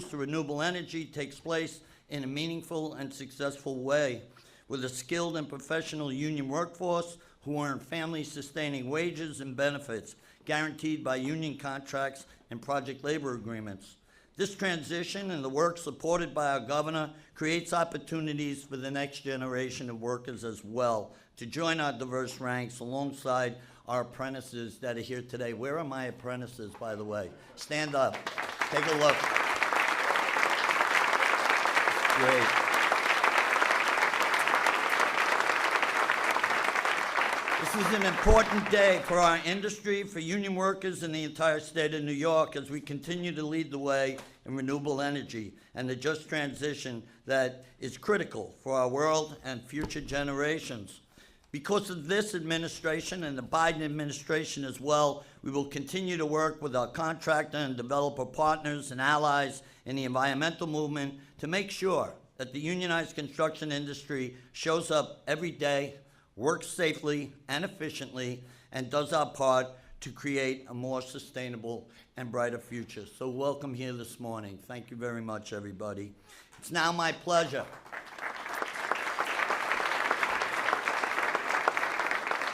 to renewable energy takes place in a meaningful and successful way, with a skilled and professional union workforce who earn family-sustaining wages and benefits guaranteed by union contracts and project labor agreements. This transition and the work supported by our governor creates opportunities for the next generation of workers as well to join our diverse ranks alongside our apprentices that are here today. Where are my apprentices, by the way? Stand up. Take a look. Great. This is an important day for our industry, for union workers in the entire state of New York as we continue to lead the way in renewable energy and the just transition that is critical for our world and future generations. Because of this administration and the Biden administration as well, we will continue to work with our contractor and developer partners and allies in the environmental movement to make sure that the unionized construction industry shows up every day, works safely and efficiently, and does our part to create a more sustainable and brighter future. So welcome here this morning. Thank you very much, everybody. It's now my pleasure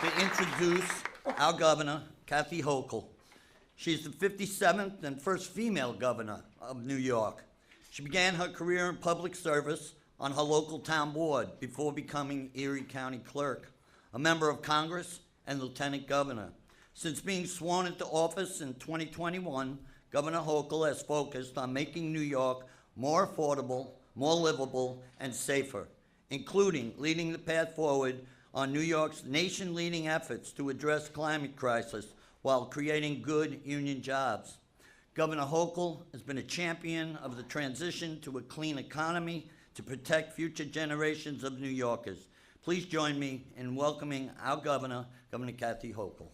to introduce our governor, Kathy Hochul. She's the 57th and first female governor of New York. She began her career in public service on her local town board before becoming Erie County Clerk, a member of Congress, and Lieutenant Governor. Since being sworn into office in 2021, Governor Hochul has focused on making New York more affordable, more livable, and safer, including leading the path forward on New York's nation-leading efforts to address climate crisis while creating good union jobs. Governor Hochul has been a champion of the transition to a clean economy to protect future generations of New Yorkers. Please join me in welcoming our governor, Governor Kathy Hochul.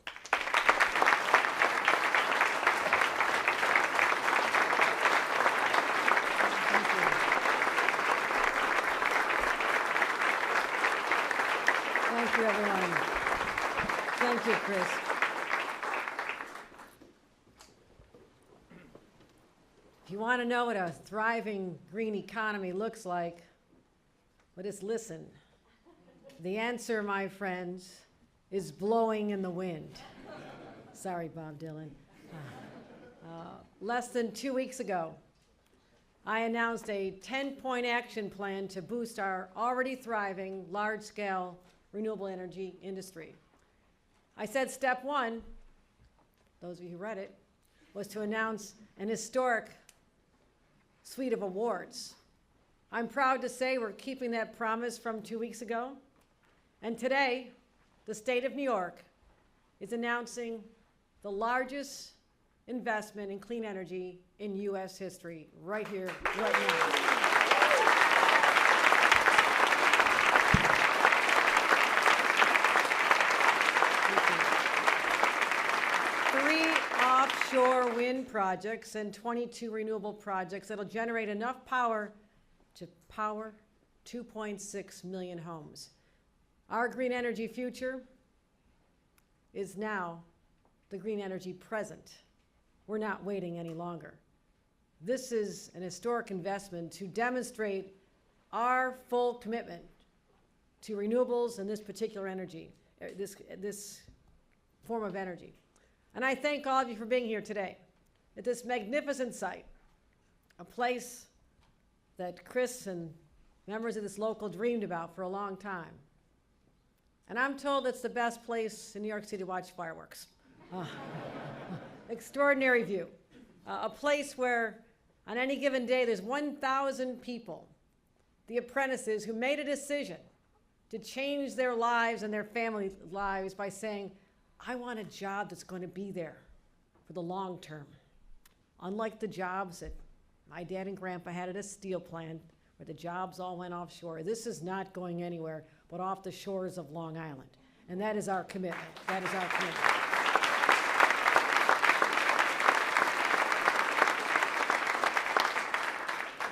Thank you, everyone. Thank you, Chris. If you want to know what a thriving green economy looks like, let us listen. The answer, my friends, is blowing in the wind. Sorry, Bob Dylan. Less than 2 weeks ago, I announced a 10-point action plan to boost our already thriving, large-scale renewable energy industry. I said step one, those of you who read it, was to announce an historic suite of awards. I'm proud to say we're keeping that promise from 2 weeks ago. And today, the state of New York is announcing the largest investment in clean energy in U.S. history, right here, right now. 3 offshore wind projects and 22 renewable projects that'll generate enough power to power 2.6 million homes. Our green energy future is now the green energy present. We're not waiting any longer. This is an historic investment to demonstrate our full commitment to renewables and this particular energy, this form of energy. And I thank all of you for being here today at this magnificent site, a place that Chris and members of this local dreamed about for a long time. And I'm told it's the best place in New York City to watch fireworks. Extraordinary view. A place where on any given day there's 1,000 people, the apprentices who made a decision to change their lives and their family lives by saying, I want a job that's going to be there for the long term. Unlike the jobs that my dad and grandpa had at a steel plant where the jobs all went offshore, this is not going anywhere but off the shores of Long Island. And that is our commitment. That is our commitment.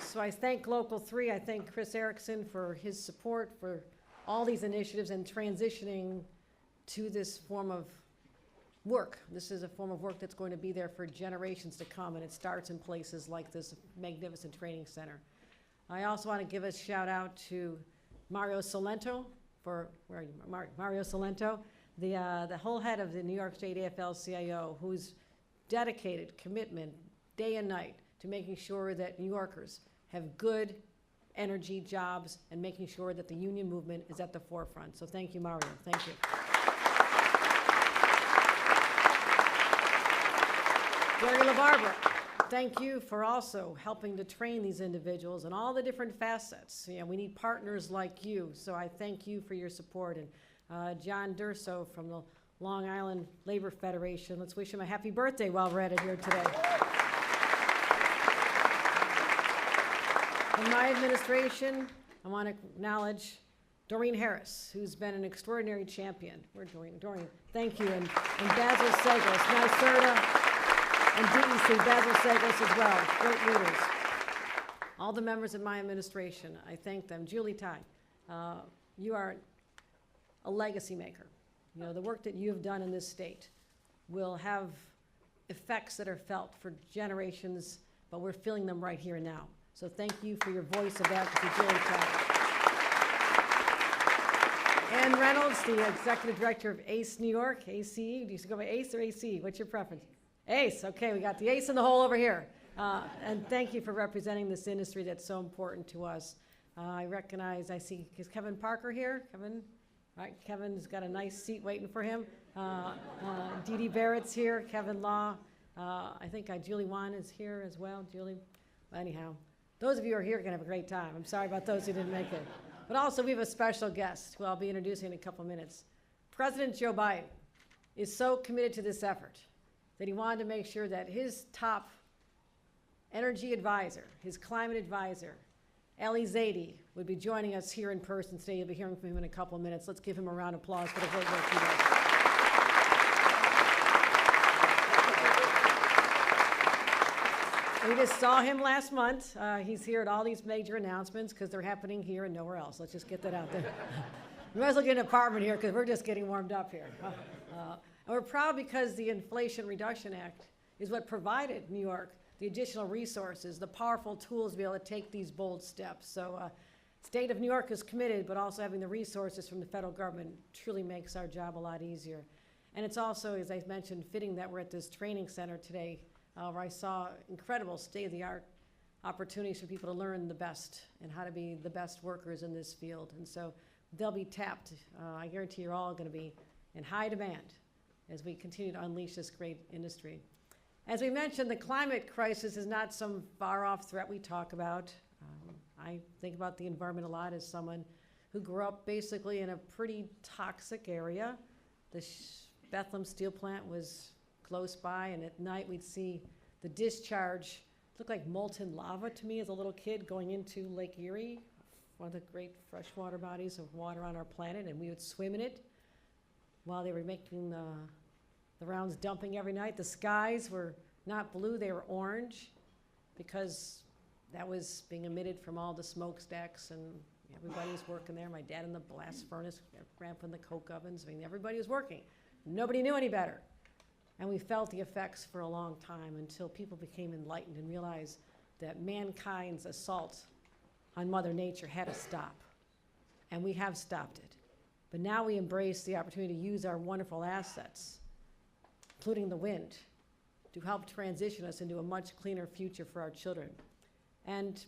So I thank Local 3. I thank Chris Erickson for his support for all these initiatives and transitioning to this form of work. This is a form of work that's going to be there for generations to come, and it starts in places like this magnificent training center. I also want to give a shout out to Mario Salento where are you, Mario Salento, the whole head of the New York State AFL-CIO, whose dedicated commitment day and night to making sure that New Yorkers have good energy jobs and making sure that the union movement is at the forefront. So thank you, Mario. Thank you. Gary LaBarbera, thank you for also helping to train these individuals in all the different facets. You know, we need partners like you, so I thank you for your support. And John Durso from the Long Island Labor Federation, let's wish him a happy birthday while we're at it here today. In my administration, I want to acknowledge Doreen Harris, who's been an extraordinary champion. Where's Doreen? Doreen, thank you. And Basil Segos, NYSERDA, and DEC, Basil Segos as well, great leaders. All the members of my administration, I thank them. Julie Tai, you are a legacy maker. You know, the work that you have done in this state will have effects that are felt for generations, but we're feeling them right here and now. So thank you for your voice of advocacy, Julie Tai. Ann Reynolds, the Executive Director of ACE New York, ACE, do you go by ACE or ACE? What's your preference? ACE, okay, we got the ace in the hole over here. And thank you for representing this industry that's so important to us. I recognize, I see, is Kevin Parker here? Kevin? All right, Kevin's got a nice seat waiting for him. Dee Dee Barrett's here, Kevin Law. I think Julie Wan is here as well. Julie, anyhow, those of you who are here are gonna have a great time. I'm sorry about those who didn't make it. But also we have a special guest who I'll be introducing in a couple minutes. President Joe Biden is so committed to this effort that he wanted to make sure that his top energy advisor, his climate advisor, Ali Zaidi, would be joining us here in person today. You'll be hearing from him in a couple of minutes. Let's give him a round of applause for the great work he does. We just saw him last month. He's here at all these major announcements because they're happening here and nowhere else. Let's just get that out there. We might as well get an apartment here because we're just getting warmed up here. And we're proud because the Inflation Reduction Act is what provided New York the additional resources, the powerful tools to be able to take these bold steps. So state of New York is committed, but also having the resources from the federal government truly makes our job a lot easier. And it's also, as I mentioned, fitting that we're at this training center today where I saw incredible state-of-the-art opportunities for people to learn the best and how to be the best workers in this field. And so they'll be tapped. I guarantee you're all going to be in high demand as we continue to unleash this great industry. As we mentioned, the climate crisis is not some far-off threat we talk about. I think about the environment a lot as someone who grew up basically in a pretty toxic area. The Bethlehem steel plant was close by, and at night we'd see the discharge look like molten lava to me as a little kid going into Lake Erie, one of the great freshwater bodies of water on our planet, and we would swim in it while they were making the rounds dumping every night. The skies were not blue, they were orange because that was being emitted from all the smokestacks, and everybody was working there. My dad in the blast furnace, grandpa in the coke ovens. I mean, everybody was working. Nobody knew any better. And we felt the effects for a long time until people became enlightened and realized that mankind's assault on Mother Nature had to stop. And we have stopped it. But now we embrace the opportunity to use our wonderful assets, including the wind, to help transition us into a much cleaner future for our children. And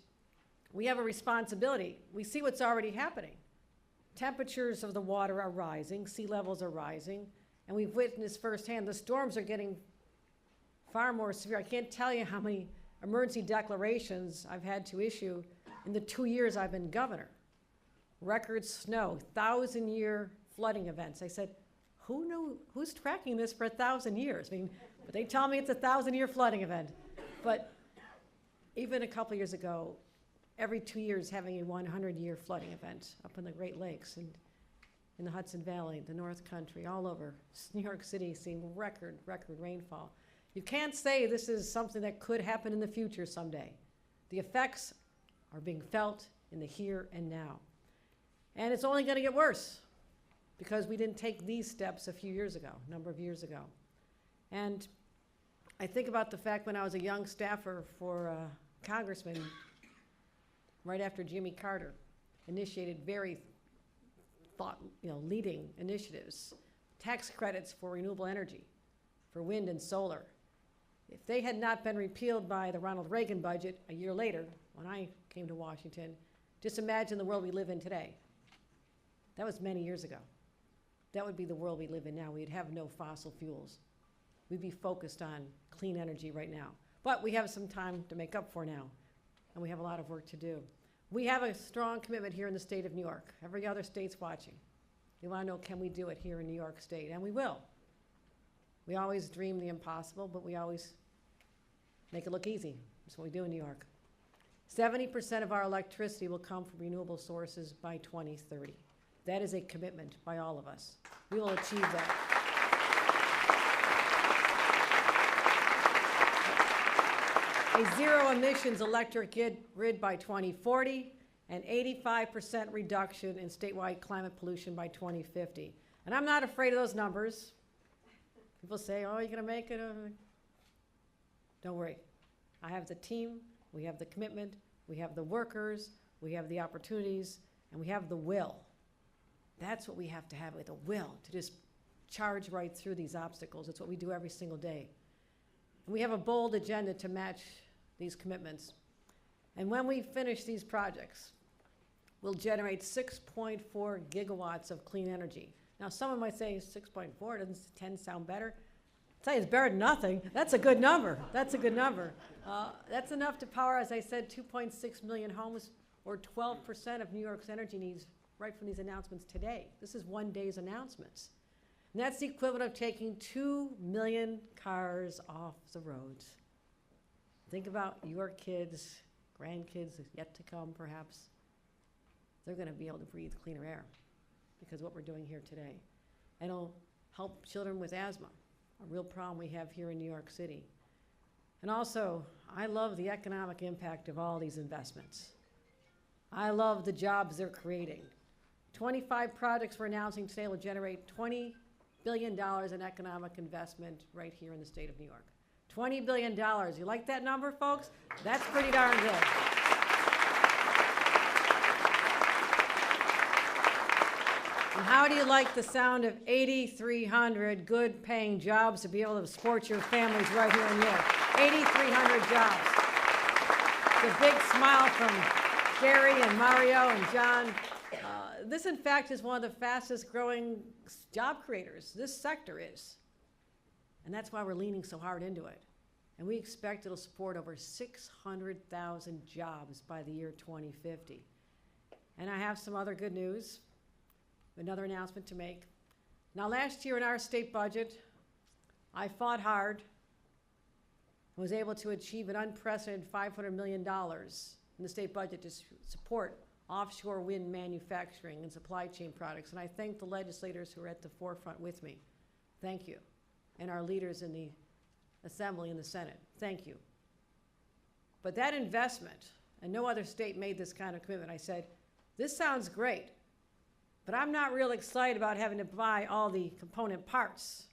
we have a responsibility. We see what's already happening. Temperatures of the water are rising, sea levels are rising, and we've witnessed firsthand the storms are getting far more severe. I can't tell you how many emergency declarations I've had to issue in the 2 years I've been governor. Record snow, 1,000-year flooding events. I said, who's tracking this for 1,000 years? I mean, but they tell me it's a 1,000-year flooding event. But even a couple years ago, every 2 years having a 100-year flooding event up in the Great Lakes and in the Hudson Valley, the North Country, all over New York City, seeing record rainfall. You can't say this is something that could happen in the future someday. The effects are being felt in the here and now. And it's only going to get worse because we didn't take these steps a number of years ago. And I think about the fact when I was a young staffer for a congressman, right after Jimmy Carter initiated very leading initiatives, tax credits for renewable energy, for wind and solar. If they had not been repealed by the Ronald Reagan budget a year later, when I came to Washington, just imagine the world we live in today. That was many years ago. That would be the world we live in now. We'd have no fossil fuels. We'd be focused on clean energy right now. But we have some time to make up for now, and we have a lot of work to do. We have a strong commitment here in the state of New York. Every other state's watching. We want to know, can we do it here in New York State? And we will. We always dream the impossible, but we always make it look easy. That's what we do in New York. 70% of our electricity will come from renewable sources by 2030. That is a commitment by all of us. We will achieve that. A zero emissions electric grid by 2040, and 85% reduction in statewide climate pollution by 2050. And I'm not afraid of those numbers. People say, oh, you're gonna make it? Don't worry. I have the team, we have the commitment, we have the workers, we have the opportunities, and we have the will. That's what we have to have, with a will to just charge right through these obstacles. It's what we do every single day. And we have a bold agenda to match these commitments. And when we finish these projects, we'll generate 6.4 gigawatts of clean energy. Now, someone might say 6.4, doesn't 10 sound better? I'll tell you, it's better than nothing. That's a good number. That's a good number. That's enough to power, as I said, 2.6 million homes, or 12% of New York's energy needs, right from these announcements today. This is one day's announcements. And that's the equivalent of taking 2 million cars off the roads. Think about your kids, grandkids yet to come, perhaps. They're going to be able to breathe cleaner air because of what we're doing here today. And it'll help children with asthma, a real problem we have here in New York City. And also, I love the economic impact of all these investments. I love the jobs they're creating. 25 projects we're announcing today will generate $20 billion in economic investment right here in the state of New York. $20 billion. You like that number, folks? That's pretty darn good. And how do you like the sound of 8,300 good-paying jobs to be able to support your families right here in New York? 8,300 jobs. It's a big smile from Gary and Mario and John. This, in fact, is one of the fastest growing job creators. This sector is. And that's why we're leaning so hard into it. And we expect it'll support over 600,000 jobs by the year 2050. And I have some other good news, another announcement to make. Now, last year in our state budget, I fought hard and was able to achieve an unprecedented $500 million in the state budget to support offshore wind manufacturing and supply chain products. And I thank the legislators who are at the forefront with me. Thank you. And our leaders in the Assembly and the Senate. Thank you. But that investment, and no other state made this kind of commitment, I said, this sounds great, but I'm not real excited about having to buy all the component parts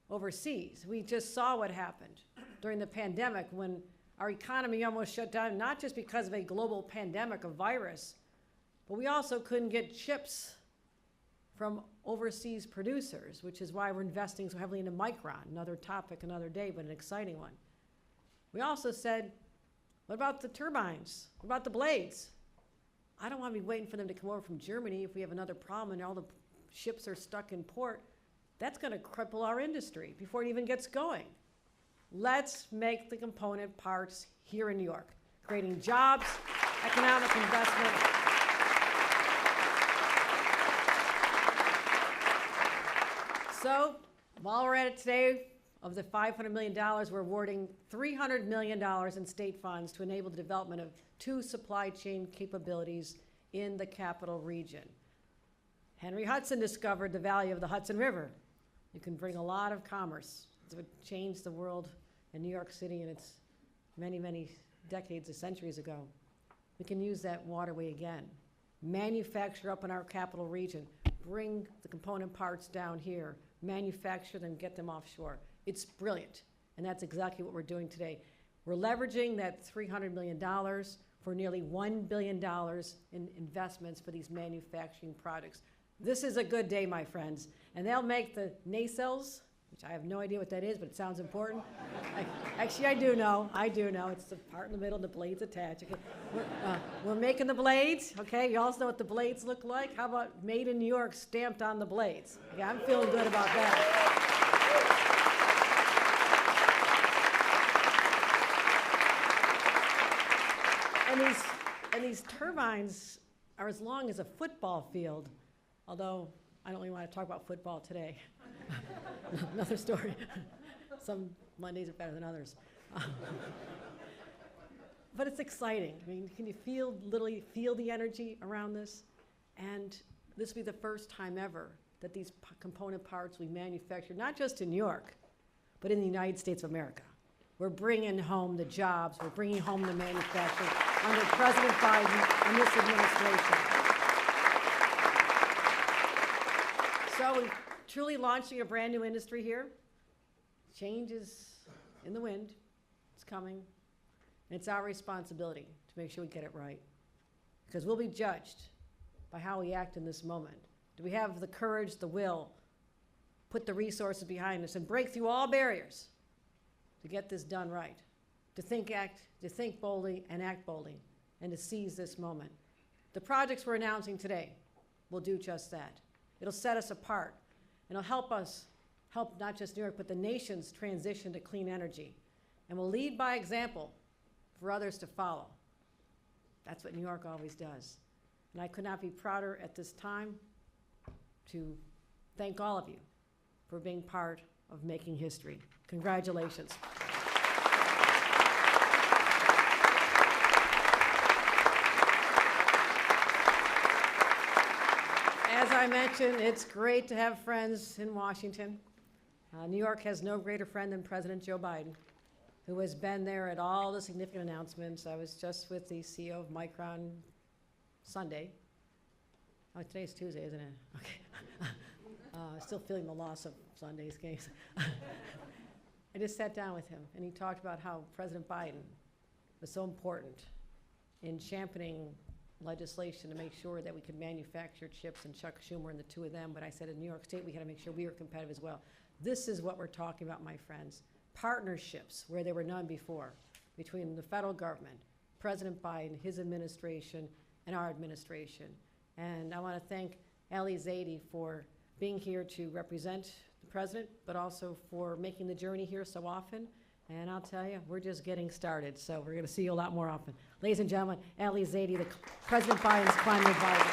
overseas. We just saw what happened during the pandemic when our economy almost shut down, not just because of a global pandemic, a virus, but we also couldn't get chips from overseas producers, which is why we're investing so heavily into Micron, another topic, another day, but an exciting one. We also said, what about the turbines? What about the blades? I don't want to be waiting for them to come over from Germany if we have another problem and all the ships are stuck in port. That's going to cripple our industry before it even gets going. Let's make the component parts here in New York, creating jobs, economic investment. So, while we're at it today, of the $500 million, we're awarding $300 million in state funds to enable the development of 2 supply chain capabilities in the capital region. Henry Hudson discovered the value of the Hudson River. You can bring a lot of commerce. It would change the world in New York City, and it's many, many decades or centuries ago. We can use that waterway again. Manufacture up in our capital region. Bring the component parts down here. Manufacture them, get them offshore. It's brilliant, and that's exactly what we're doing today. We're leveraging that $300 million for nearly $1 billion in investments for these manufacturing projects. This is a good day, my friends, and they'll make the nacelles, which I have no idea what that is, but it sounds important. Actually, I do know. It's the part in the middle, the blades attached. Okay. We're making the blades, okay? You also know what the blades look like. How about made in New York stamped on the blades? Okay, I'm feeling good about that. And these turbines are as long as a football field, although I don't really want to talk about football today. Another story. Some Mondays are better than others. But it's exciting. I mean, can you literally feel the energy around this? And this will be the first time ever that these component parts we manufacture, not just in New York, but in the United States of America. We're bringing home the jobs, we're bringing home the manufacturing under President Biden and this administration. So we're truly launching a brand new industry here. Change is in the wind, it's coming, and it's our responsibility to make sure we get it right. Because we'll be judged by how we act in this moment. Do we have the courage, the will, put the resources behind us, and break through all barriers to get this done right, to think boldly and act boldly, and to seize this moment. The projects we're announcing today will do just that. It'll set us apart, and it'll help not just New York, but the nation's transition to clean energy, and will lead by example for others to follow. That's what New York always does. And I could not be prouder at this time to thank all of you for being part of making history. Congratulations. As I mentioned, it's great to have friends in Washington. New York has no greater friend than President Joe Biden, who has been there at all the significant announcements. I was just with the CEO of Micron Sunday. Oh, today's Tuesday, isn't it? Okay. Still feeling the loss of Sunday's games. I just sat down with him, and he talked about how President Biden was so important in championing legislation to make sure that we could manufacture chips, and Chuck Schumer and the two of them. But I said in New York State, we had to make sure we were competitive as well. This is what we're talking about, my friends. Partnerships where there were none before between the federal government, President Biden, his administration, and our administration. And I want to thank Ali Zaidi for being here to represent the president, but also for making the journey here so often. And I'll tell you, we're just getting started, so we're going to see you a lot more often. Ladies and gentlemen, Ali Zaidi, the President Biden's climate advisor.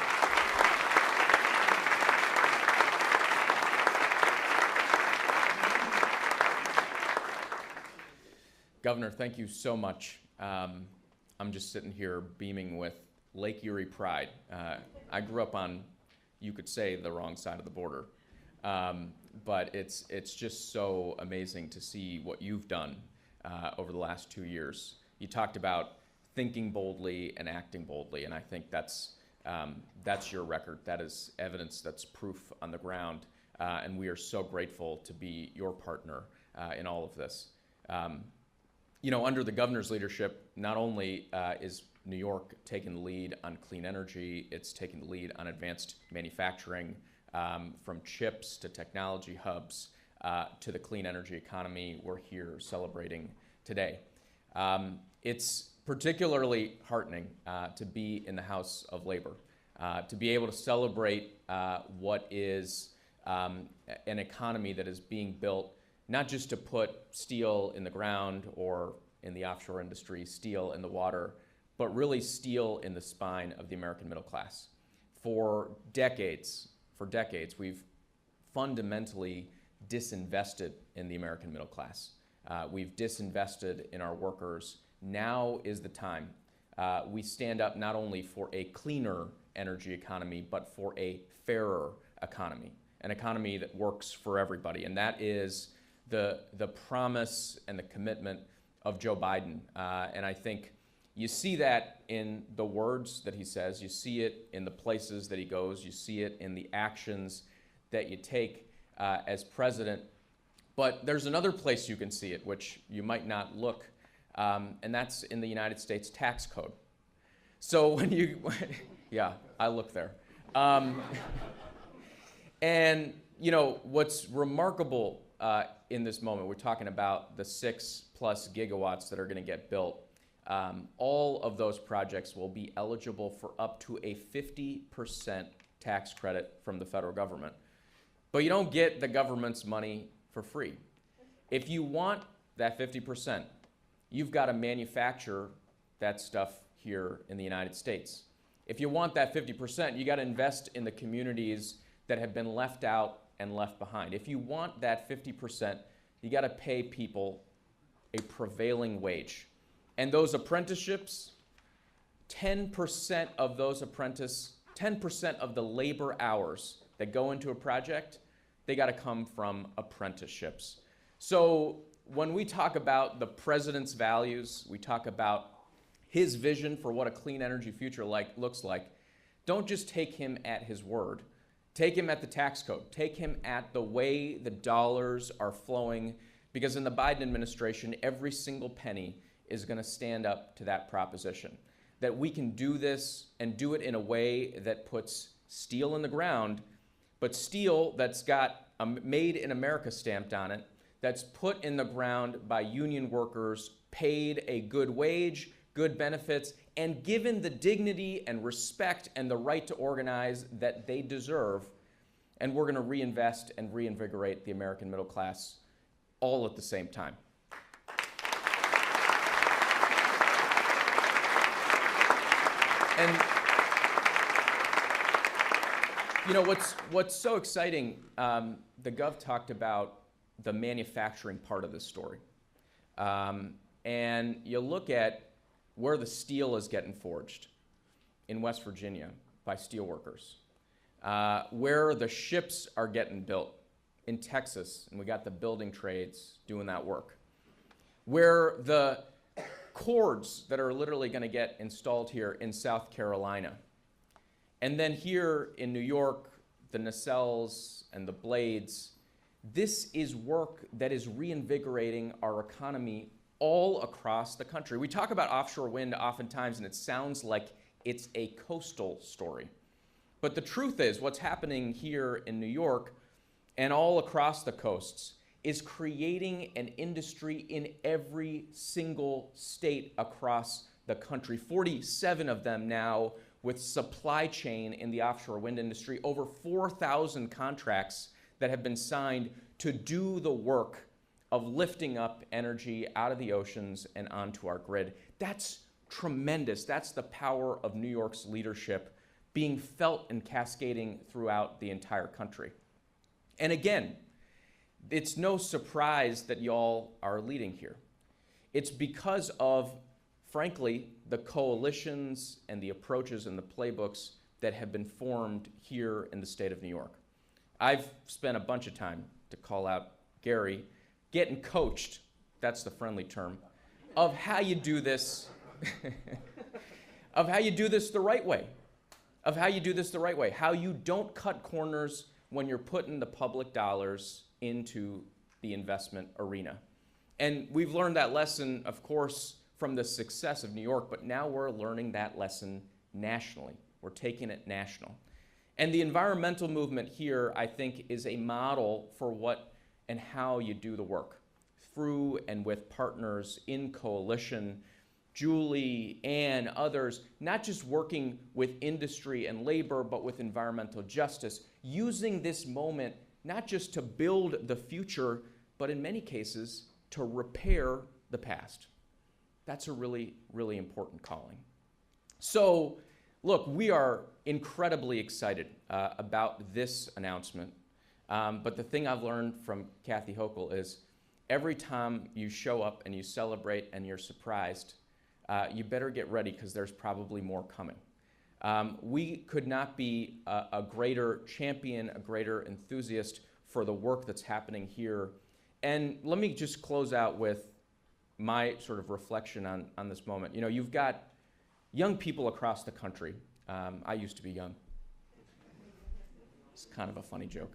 Governor, thank you so much. I'm just sitting here beaming with Lake Erie pride. I grew up on, you could say, the wrong side of the border. But it's just so amazing to see what you've done over the last 2 years. You talked about thinking boldly and acting boldly, and I think that's your record. That is evidence, that's proof on the ground, and we are so grateful to be your partner in all of this. You know, under the governor's leadership, not only is New York taking the lead on clean energy, it's taking the lead on advanced manufacturing, from chips to technology hubs to the clean energy economy we're here celebrating today. It's particularly heartening to be in the House of Labor, to be able to celebrate what is an economy that is being built not just to put steel in the ground or in the offshore industry, steel in the water, but really steel in the spine of the American middle class. For decades, we've fundamentally disinvested in the American middle class. We've disinvested in our workers. Now is the time. We stand up not only for a cleaner energy economy, but for a fairer economy, an economy that works for everybody. And that is the promise and the commitment of Joe Biden. And I think you see that in the words that he says, you see it in the places that he goes, you see it in the actions that you take as president. But there's another place you can see it, which you might not look, and that's in the United States tax code. So when you, yeah, I look there. And you know, what's remarkable in this moment, we're talking about the 6+ gigawatts that are gonna get built. All of those projects will be eligible for up to a 50% tax credit from the federal government. But you don't get the government's money for free. If you want that 50%, you've got to manufacture that stuff here in the United States. If you want that 50%, you got to invest in the communities that have been left out and left behind. If you want that 50%, you got to pay people a prevailing wage. And those apprenticeships, 10% of those 10% of the labor hours that go into a project, they got to come from apprenticeships. So when we talk about the president's values, we talk about his vision for what a clean energy future looks like, don't just take him at his word. Take him at the tax code. Take him at the way the dollars are flowing, because in the Biden administration, every single penny is going to stand up to that proposition. That we can do this and do it in a way that puts steel in the ground, but steel that's got a Made in America stamped on it, that's put in the ground by union workers, paid a good wage, good benefits, and given the dignity and respect and the right to organize that they deserve. And we're going to reinvest and reinvigorate the American middle class all at the same time. And you know, what's so exciting, the Gov talked about the manufacturing part of this story. And you look at where the steel is getting forged in West Virginia by steel workers, where the ships are getting built in Texas, and we got the building trades doing that work, where the cords that are literally going to get installed here in South Carolina. And then here in New York, the nacelles and the blades. This is work that is reinvigorating our economy all across the country. We talk about offshore wind oftentimes, and it sounds like it's a coastal story. But the truth is, what's happening here in New York and all across the coasts is creating an industry in every single state across the country. 47 of them now with supply chain in the offshore wind industry, over 4,000 contracts that have been signed to do the work of lifting up energy out of the oceans and onto our grid. That's tremendous. That's the power of New York's leadership being felt and cascading throughout the entire country. And again, it's no surprise that y'all are leading here. It's because of, frankly, the coalitions and the approaches and the playbooks that have been formed here in the state of New York. I've spent a bunch of time, to call out Gary, getting coached, that's the friendly term, of how you do this, of how you do this the right way, how you don't cut corners when you're putting the public dollars into the investment arena. And we've learned that lesson, of course, from the success of New York, but now we're learning that lesson nationally. We're taking it national. And the environmental movement here, I think, is a model for what and how you do the work through and with partners in coalition. Julie, Ann, others, not just working with industry and labor, but with environmental justice, using this moment not just to build the future, but in many cases, to repair the past. That's a really, really important calling. So, look, we are incredibly excited about this announcement. But the thing I've learned from Kathy Hochul is every time you show up and you celebrate and you're surprised, you better get ready because there's probably more coming. We could not be a greater champion, a greater enthusiast for the work that's happening here. And let me just close out with my sort of reflection on this moment. You know, you've got young people across the country. I used to be young. It's kind of a funny joke.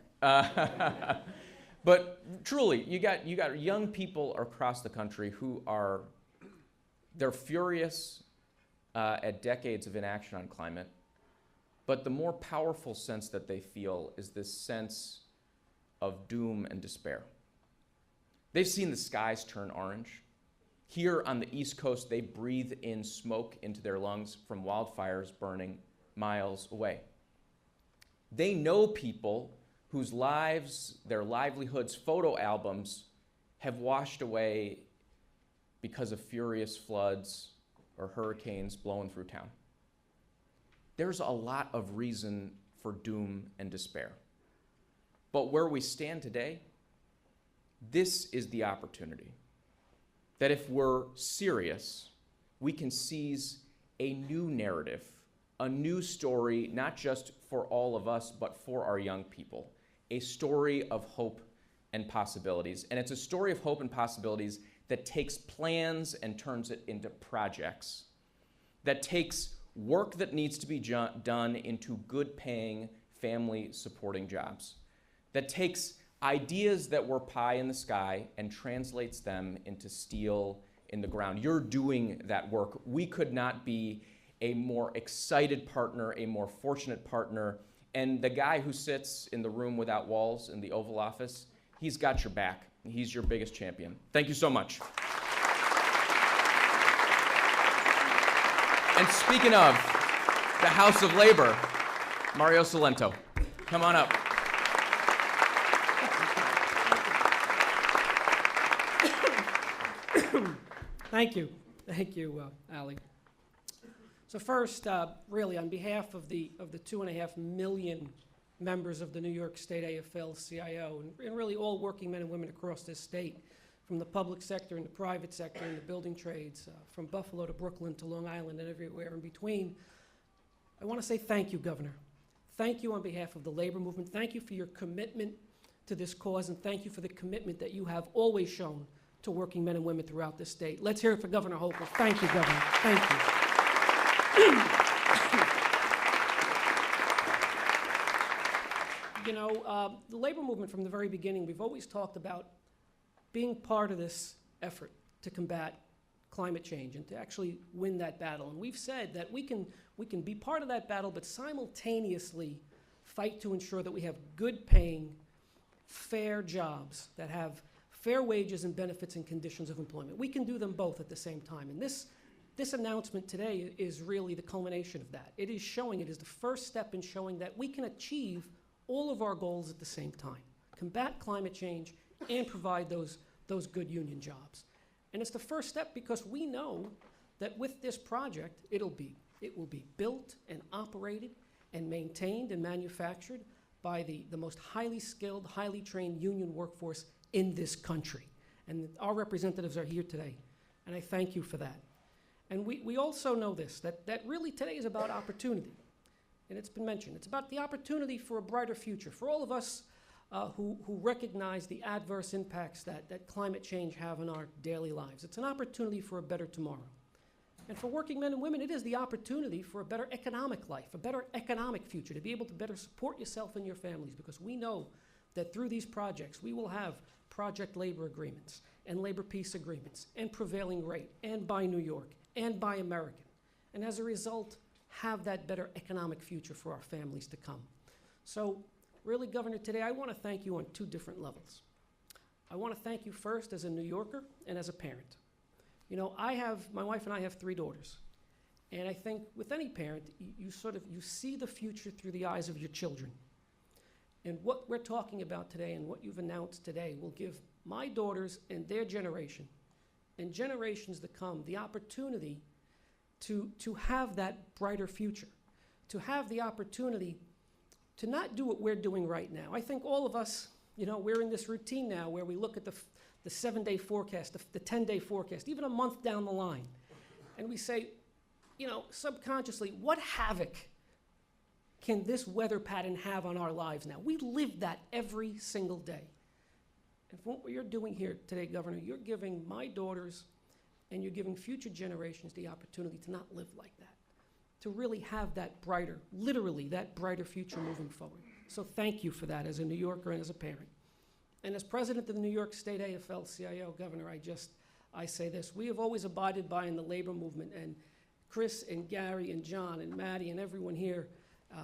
But truly, you got young people across the country who they're furious at decades of inaction on climate, but the more powerful sense that they feel is this sense of doom and despair. They've seen the skies turn orange. Here on the East Coast, they breathe in smoke into their lungs from wildfires burning miles away. They know people whose lives, their livelihoods, photo albums have washed away because of furious floods or hurricanes blowing through town. There's a lot of reason for doom and despair. But where we stand today, this is the opportunity that if we're serious, we can seize a new narrative, a new story, not just for all of us, but for our young people, a story of hope and possibilities. And it's a story of hope and possibilities that takes plans and turns it into projects, that takes work that needs to be done into good-paying, family-supporting jobs, that takes ideas that were pie in the sky and translates them into steel in the ground. You're doing that work. We could not be a more excited partner, a more fortunate partner. And the guy who sits in the room without walls in the Oval Office, he's got your back. He's your biggest champion. Thank you so much. And speaking of the House of Labor, Mario Salento, come on up. Thank you, Ally. So first, really, on behalf of the 2.5 million members of the New York State AFL-CIO, and really all working men and women across this state, from the public sector and the private sector and the building trades, from Buffalo to Brooklyn to Long Island and everywhere in between, I want to say thank you, Governor. Thank you on behalf of the labor movement. Thank you for your commitment to this cause, and thank you for the commitment that you have always shown to working men and women throughout this state. Let's hear it for Governor Hochul. Thank you, Governor. Thank you. You know, the labor movement from the very beginning, we've always talked about being part of this effort to combat climate change and to actually win that battle. And we've said that we can be part of that battle, but simultaneously fight to ensure that we have good paying, fair jobs that have fair wages and benefits and conditions of employment. We can do them both at the same time. And this announcement today is really the culmination of that. It is the first step in showing that we can achieve all of our goals at the same time, combat climate change and provide those good union jobs. And it's the first step because we know that with this project, it will be built and operated and maintained and manufactured by the most highly skilled, highly trained union workforce in this country. And our representatives are here today, and I thank you for that. And we also know this, that really today is about opportunity. And it's been mentioned. It's about the opportunity for a brighter future, for all of us who recognize the adverse impacts that climate change have on our daily lives. It's an opportunity for a better tomorrow. And for working men and women, it is the opportunity for a better economic life, a better economic future, to be able to better support yourself and your families, because we know that through these projects, we will have project labor agreements and labor peace agreements and prevailing rate and Buy New York and Buy American. And as a result, have that better economic future for our families to come. So really, Governor, today I want to thank you on two different levels. I want to thank you first as a New Yorker and as a parent. You know, my wife and I have 3 daughters. And I think with any parent, you see the future through the eyes of your children. And what we're talking about today and what you've announced today will give my daughters and their generation and generations to come the opportunity to have that brighter future, to have the opportunity to not do what we're doing right now. I think all of us, you know, we're in this routine now where we look at the 7-day forecast, the 10-day forecast, even a month down the line, and we say, you know, subconsciously, what havoc can this weather pattern have on our lives now? We live that every single day. And for what you're doing here today, Governor, you're giving my daughters and you're giving future generations the opportunity to not live like that, to really have that brighter, literally that brighter future moving forward. So thank you for that as a New Yorker and as a parent. And as president of the New York State AFL-CIO, Governor, I say this: we have always abided by in the labor movement, and Chris and Gary and John and Maddie and everyone here,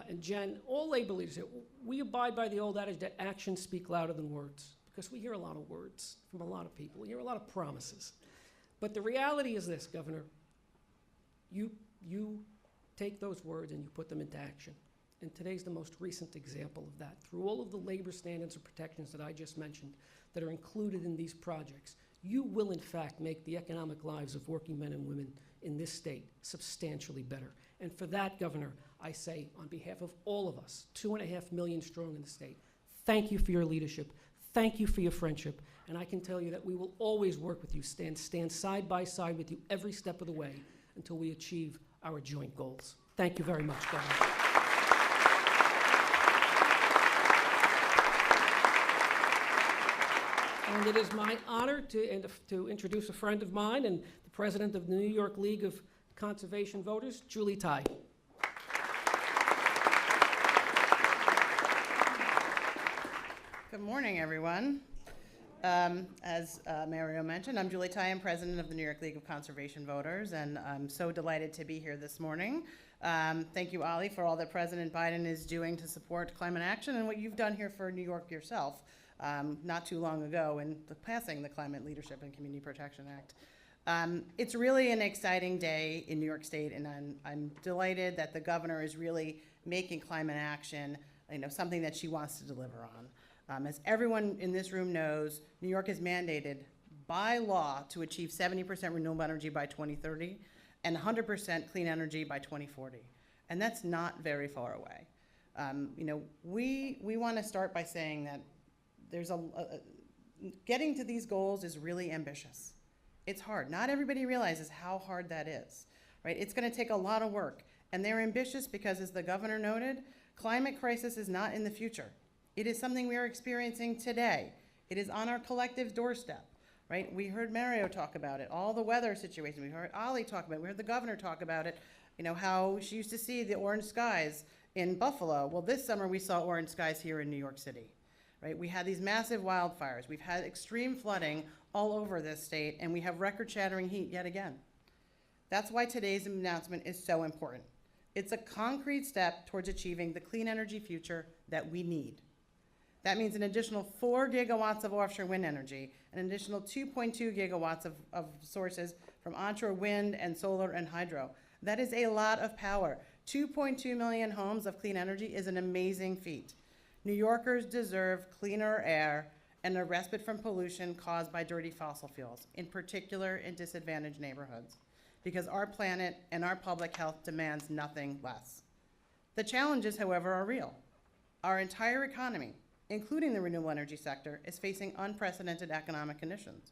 and Jen, all labor leaders here, we abide by the old adage that actions speak louder than words, because we hear a lot of words from a lot of people. We hear a lot of promises. But the reality is this, Governor: you take those words and you put them into action. And today's the most recent example of that. Through all of the labor standards and protections that I just mentioned that are included in these projects, you will in fact make the economic lives of working men and women in this state substantially better. And for that, Governor, I say on behalf of all of us, 2.5 million strong in the state, thank you for your leadership, thank you for your friendship, and I can tell you that we will always work with you, stand side by side with you every step of the way until we achieve our joint goals. Thank you very much, Governor. And it is my honor to introduce a friend of mine and the president of the New York League of Conservation Voters, Julie Tai. Good morning, everyone. As Mario mentioned, I'm Julie Tai. I'm president of the New York League of Conservation Voters, and I'm so delighted to be here this morning. Thank you, Ali, for all that President Biden is doing to support climate action and what you've done here for New York yourself not too long ago in passing the Climate Leadership and Community Protection Act. It's really an exciting day in New York State, and I'm delighted that the governor is really making climate action, something that she wants to deliver on. As everyone in this room knows, New York is mandated by law to achieve 70% renewable energy by 2030 and 100% clean energy by 2040. And that's not very far away. We want to start by saying that there's getting to these goals is really ambitious. It's hard. Not everybody realizes how hard that is, right? It's going to take a lot of work. And they're ambitious because, as the governor noted, climate crisis is not in the future. It is something we are experiencing today. It is on our collective doorstep, right? We heard Mario talk about it, all the weather situation. We heard Ali talk about it. We heard the governor talk about it, how she used to see the orange skies in Buffalo. Well, this summer we saw orange skies here in New York City, right? We had these massive wildfires. We've had extreme flooding all over this state, and we have record-shattering heat yet again. That's why today's announcement is so important. It's a concrete step towards achieving the clean energy future that we need. That means an additional 4 gigawatts of offshore wind energy, an additional 2.2 gigawatts of sources from onshore wind and solar and hydro. That is a lot of power. 2.2 million homes of clean energy is an amazing feat. New Yorkers deserve cleaner air and a respite from pollution caused by dirty fossil fuels, in particular in disadvantaged neighborhoods, because our planet and our public health demands nothing less. The challenges, however, are real. Our entire economy, including the renewable energy sector, is facing unprecedented economic conditions.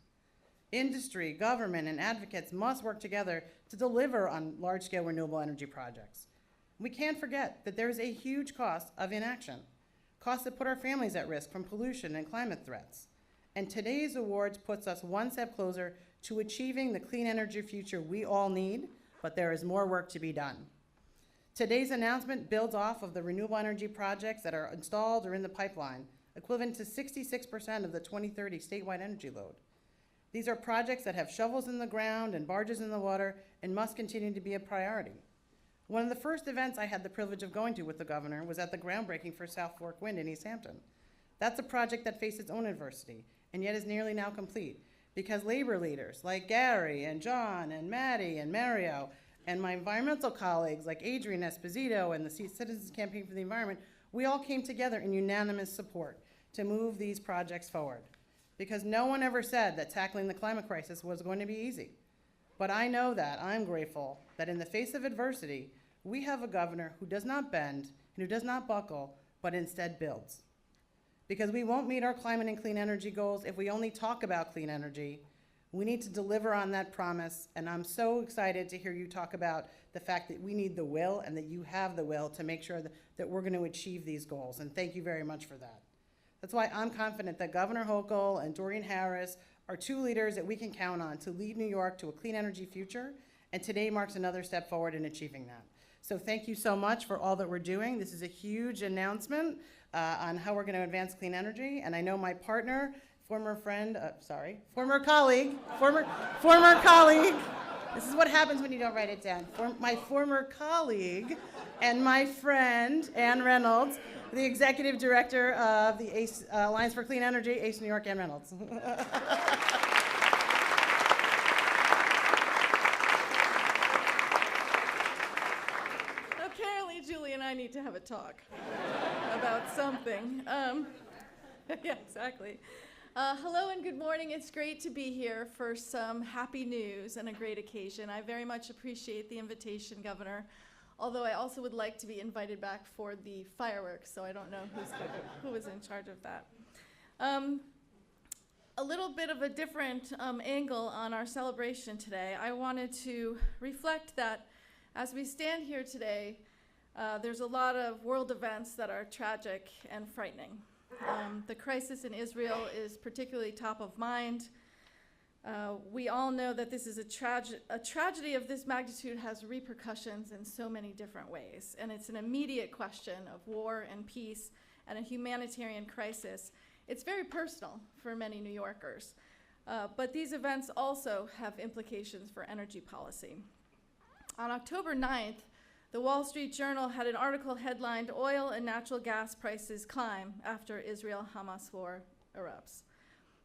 Industry, government, and advocates must work together to deliver on large-scale renewable energy projects. We can't forget that there is a huge cost of inaction, costs that put our families at risk from pollution and climate threats. And today's awards puts us one step closer to achieving the clean energy future we all need, but there is more work to be done. Today's announcement builds off of the renewable energy projects that are installed or in the pipeline, equivalent to 66% of the 2030 statewide energy load. These are projects that have shovels in the ground and barges in the water and must continue to be a priority. One of the first events I had the privilege of going to with the governor was at the groundbreaking for South Fork Wind in East Hampton. That's a project that faced its own adversity and yet is nearly now complete because labor leaders like Gary and John and Maddie and Mario and my environmental colleagues like Adrian Esposito and the Citizens Campaign for the Environment, we all came together in unanimous support to move these projects forward. Because no one ever said that tackling the climate crisis was going to be easy. But I know that, I'm grateful, that in the face of adversity, we have a governor who does not bend and who does not buckle, but instead builds. Because we won't meet our climate and clean energy goals if we only talk about clean energy. We need to deliver on that promise, and I'm so excited to hear you talk about the fact that we need the will and that you have the will to make sure that we're going to achieve these goals, and thank you very much for that. That's why I'm confident that Governor Hochul and Doreen Harris are two leaders that we can count on to lead New York to a clean energy future, and today marks another step forward in achieving that. So thank you so much for all that we're doing. This is a huge announcement on how we're going to advance clean energy, and I know my partner former friend, former colleague, former colleague. This is what happens when you don't write it down. My former colleague and my friend, Ann Reynolds, the executive director of the ACE, Alliance for Clean Energy, ACE New York, Ann Reynolds. Apparently, Julie and I need to have a talk about something. Yeah, exactly. Hello and good morning. It's great to be here for some happy news and a great occasion. I very much appreciate the invitation, Governor, although I also would like to be invited back for the fireworks, so I don't know who was in charge of that. A little bit of a different angle on our celebration today. I wanted to reflect that as we stand here today, there's a lot of world events that are tragic and frightening. The crisis in Israel is particularly top of mind. We all know that this is a tragedy of this magnitude has repercussions in so many different ways, and it's an immediate question of war and peace and a humanitarian crisis. It's very personal for many New Yorkers, but these events also have implications for energy policy. On October 9th, the Wall Street Journal had an article headlined, "Oil and Natural Gas Prices Climb After Israel-Hamas War Erupts."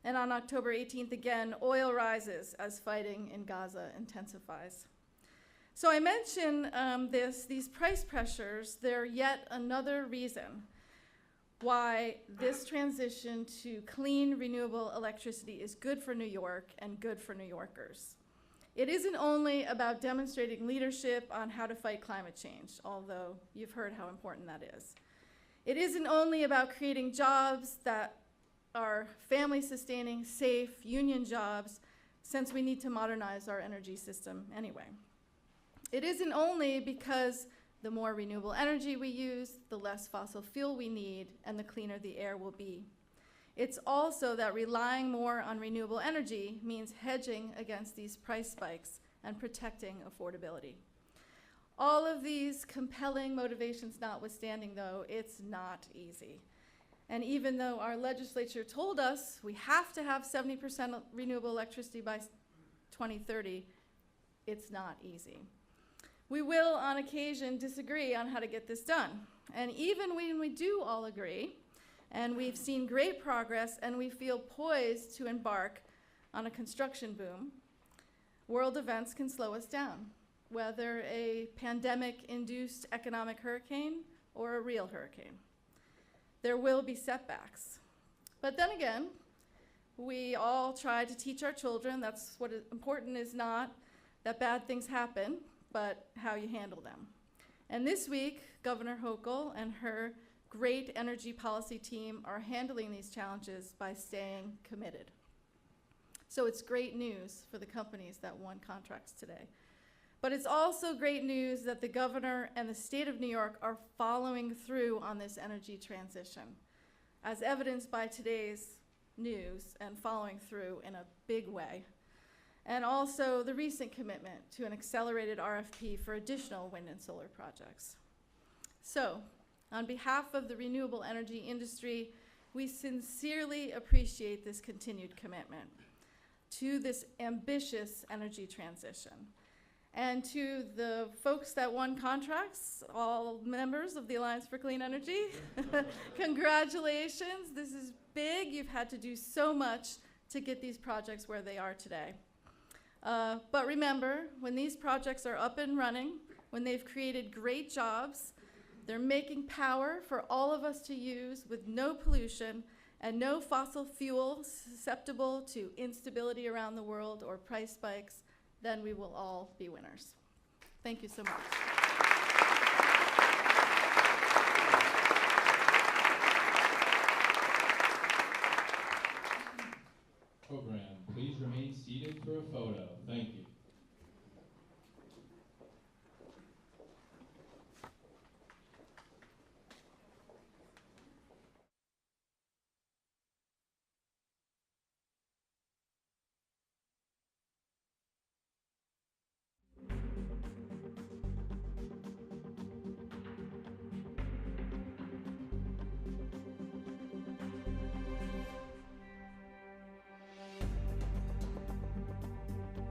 And on October 18th again, oil rises as fighting in Gaza intensifies. So I mention these price pressures, they're yet another reason why this transition to clean, renewable electricity is good for New York and good for New Yorkers. It isn't only about demonstrating leadership on how to fight climate change, although you've heard how important that is. It isn't only about creating jobs that are family-sustaining, safe, union jobs, since we need to modernize our energy system anyway. It isn't only because the more renewable energy we use, the less fossil fuel we need, and the cleaner the air will be. It's also that relying more on renewable energy means hedging against these price spikes and protecting affordability. All of these compelling motivations notwithstanding, though, it's not easy. And even though our legislature told us we have to have 70% renewable electricity by 2030, it's not easy. We will, on occasion, disagree on how to get this done. And even when we do all agree, and we've seen great progress, and we feel poised to embark on a construction boom, world events can slow us down, whether a pandemic-induced economic hurricane or a real hurricane. There will be setbacks. But then again, we all try to teach our children that's what is important is not that bad things happen, but how you handle them. And this week, Governor Hochul and her great energy policy team are handling these challenges by staying committed. So it's great news for the companies that won contracts today. But it's also great news that the governor and the state of New York are following through on this energy transition, as evidenced by today's news and following through in a big way. And also the recent commitment to an accelerated RFP for additional wind and solar projects. So, on behalf of the renewable energy industry, we sincerely appreciate this continued commitment to this ambitious energy transition. And to the folks that won contracts, all members of the Alliance for Clean Energy, congratulations. This is big. You've had to do so much to get these projects where they are today. But remember, when these projects are up and running, when they've created great jobs, they're making power for all of us to use with no pollution and no fossil fuel susceptible to instability around the world or price spikes, then we will all be winners. Thank you so much.